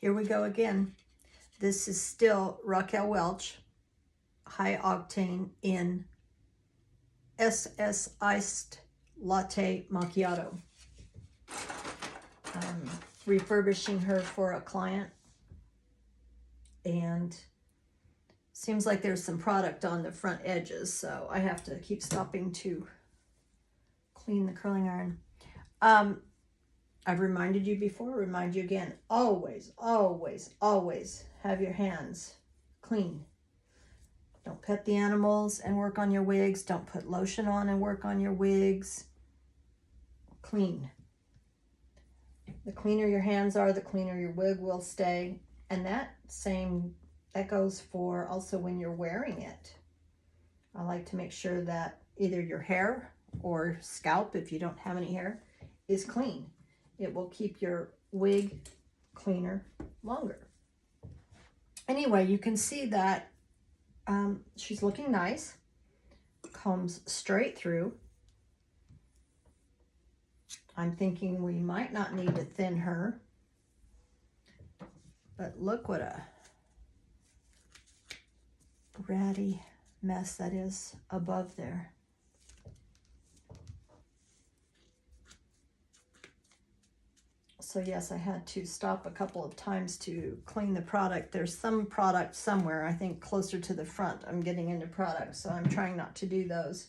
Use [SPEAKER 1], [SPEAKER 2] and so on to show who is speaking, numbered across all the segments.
[SPEAKER 1] Here we go again. This is still Racquel Welch High Octane in SS Iced Latte Macchiato. Refurbishing her for a client, and seems like there's some product on the front edges, so I have to keep stopping to clean the curling iron. I've reminded you before, remind you again, always, always, always have your hands clean. Don't pet the animals and work on your wigs. Don't put lotion on and work on your wigs. Clean. The cleaner your hands are, the cleaner your wig will stay. And that goes for also when you're wearing it. I like to make sure that either your hair or scalp, if you don't have any hair, is clean. It will keep your wig cleaner longer. Anyway, you can see that she's looking nice. Combs straight through. I'm thinking we might not need to thin her. But look what a ratty mess that is above there. So yes, I had to stop a couple of times to clean the product. There's some product somewhere, I think closer to the front. I'm getting into product, so I'm trying not to do those.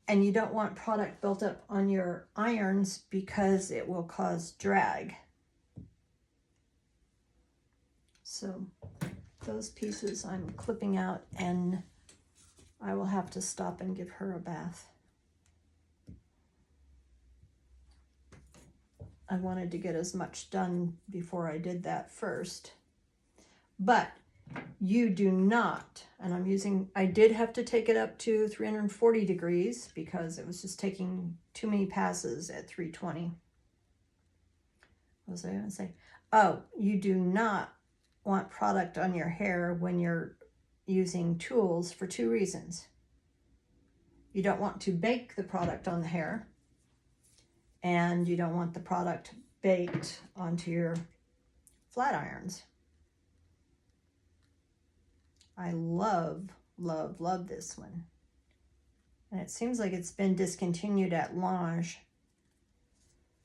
[SPEAKER 1] And you don't want product built up on your irons because it will cause drag. So those pieces I'm clipping out, and I will have to stop and give her a bath. I wanted to get as much done before I did that first. But you do not, and I did have to take it up to 340 degrees because it was just taking too many passes at 320. What was I going to say? Oh, you do not want product on your hair when you're using tools for two reasons. You don't want to bake the product on the hair, and you don't want the product baked onto your flat irons. I love, love, love this one. And it seems like it's been discontinued at Lange.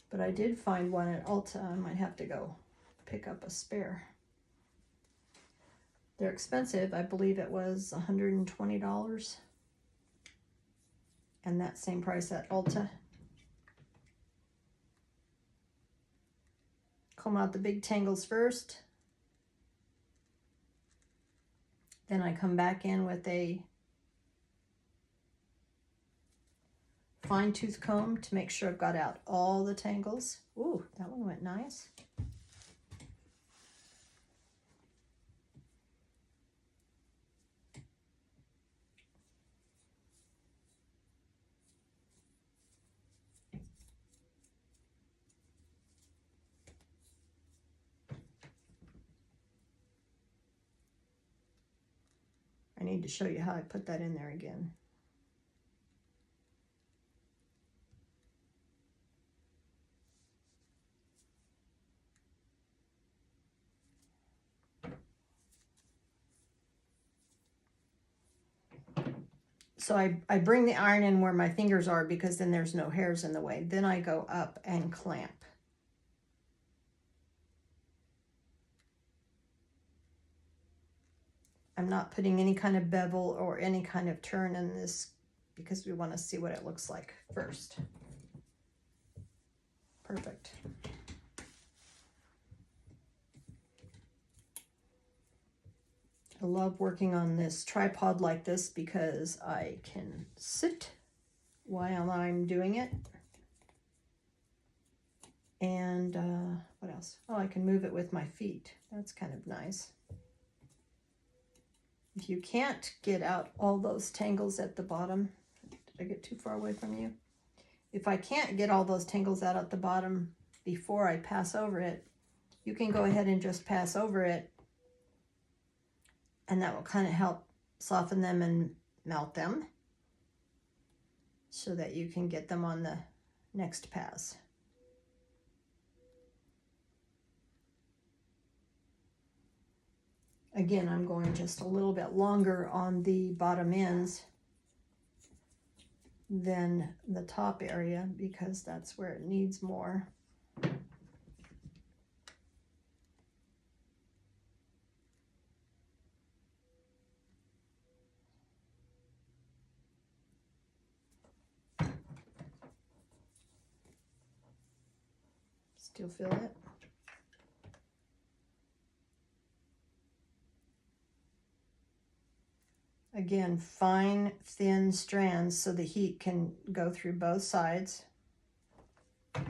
[SPEAKER 1] But I did find one at Ulta. I might have to go pick up a spare. They're expensive. I believe it was $120. And that same price at Ulta. Comb out the big tangles first. Then I come back in with a fine tooth comb to make sure I've got out all the tangles. Ooh, that one went nice. I need to show you how I put that in there again. So I bring the iron in where my fingers are because then there's no hairs in the way. Then I go up and clamp. I'm not putting any kind of bevel or any kind of turn in this because we want to see what it looks like first. Perfect. I love working on this tripod like this because I can sit while I'm doing it. And what else? Oh, I can move it with my feet. That's kind of nice. If you can't get out all those tangles at the bottom, did I get too far away from you? If I can't get all those tangles out at the bottom before I pass over it, you can go ahead and just pass over it, and that will kind of help soften them and melt them so that you can get them on the next pass. Again, I'm going just a little bit longer on the bottom ends than the top area because that's where it needs more. Still feel it? Again, fine, thin strands so the heat can go through both sides. I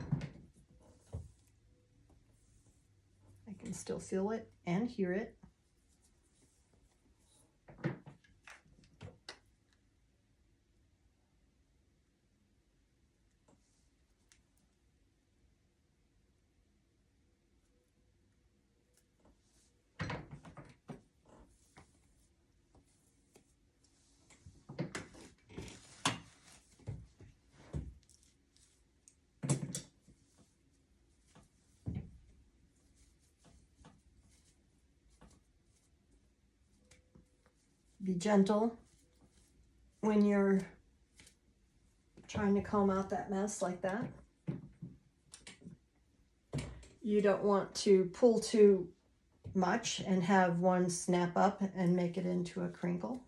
[SPEAKER 1] can still feel it and hear it. Be gentle when you're trying to comb out that mess like that. You don't want to pull too much and have one snap up and make it into a crinkle.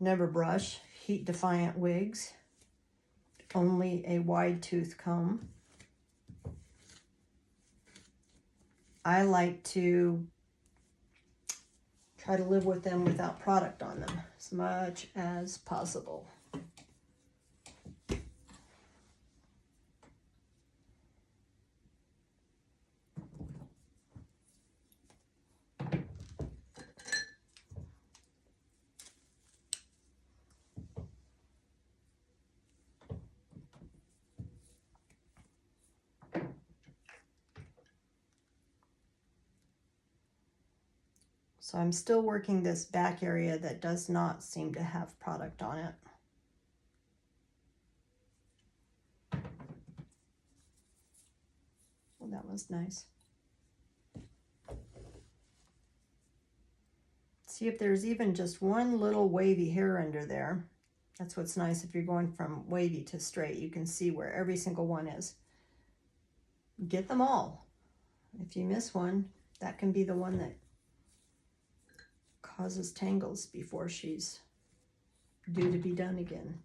[SPEAKER 1] Never brush heat defiant wigs. Only a wide tooth comb. I like to try to live with them without product on them as much as possible. So I'm still working this back area that does not seem to have product on it. Well, that was nice. See if there's even just one little wavy hair under there. That's what's nice if you're going from wavy to straight. You can see where every single one is. Get them all. If you miss one, that can be the one that causes tangles before she's due to be done again.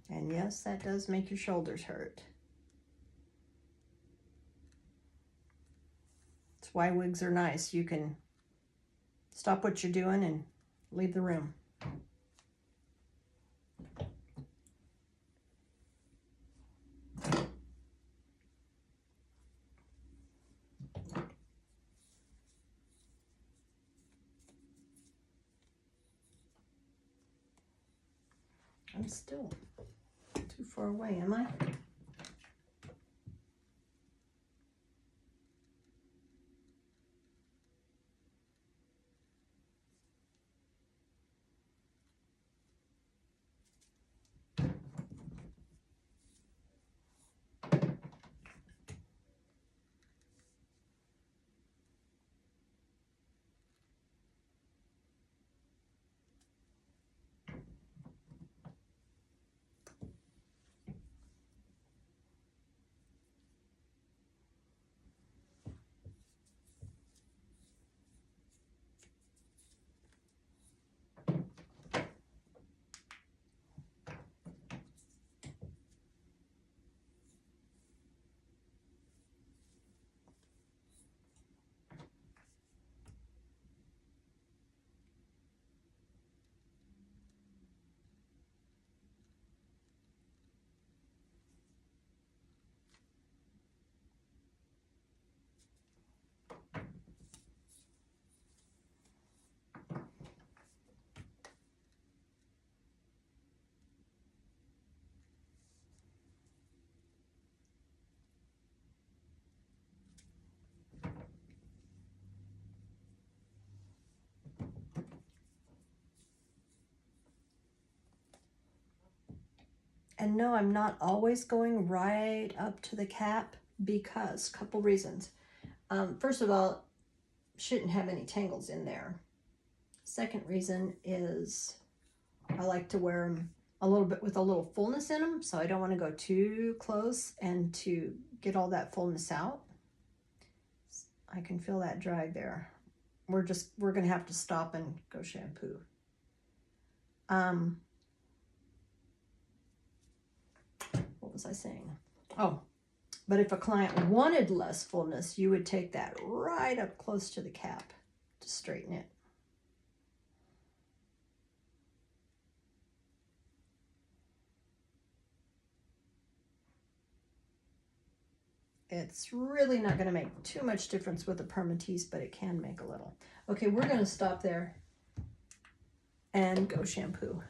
[SPEAKER 1] And yes, that does make your shoulders hurt. That's why wigs are nice. You can stop what you're doing and leave the room. I'm still too far away, am I? And no, I'm not always going right up to the cap because, couple reasons. First of all, shouldn't have any tangles in there. Second reason is I like to wear them a little bit with a little fullness in them, so I don't want to go too close and to get all that fullness out. I can feel that drag there. We're going to have to stop and go shampoo. What was I saying? Oh, but if a client wanted less fullness, you would take that right up close to the cap to straighten it. It's really not going to make too much difference with the permatease, but it can make a little. Okay, we're going to stop there and go shampoo.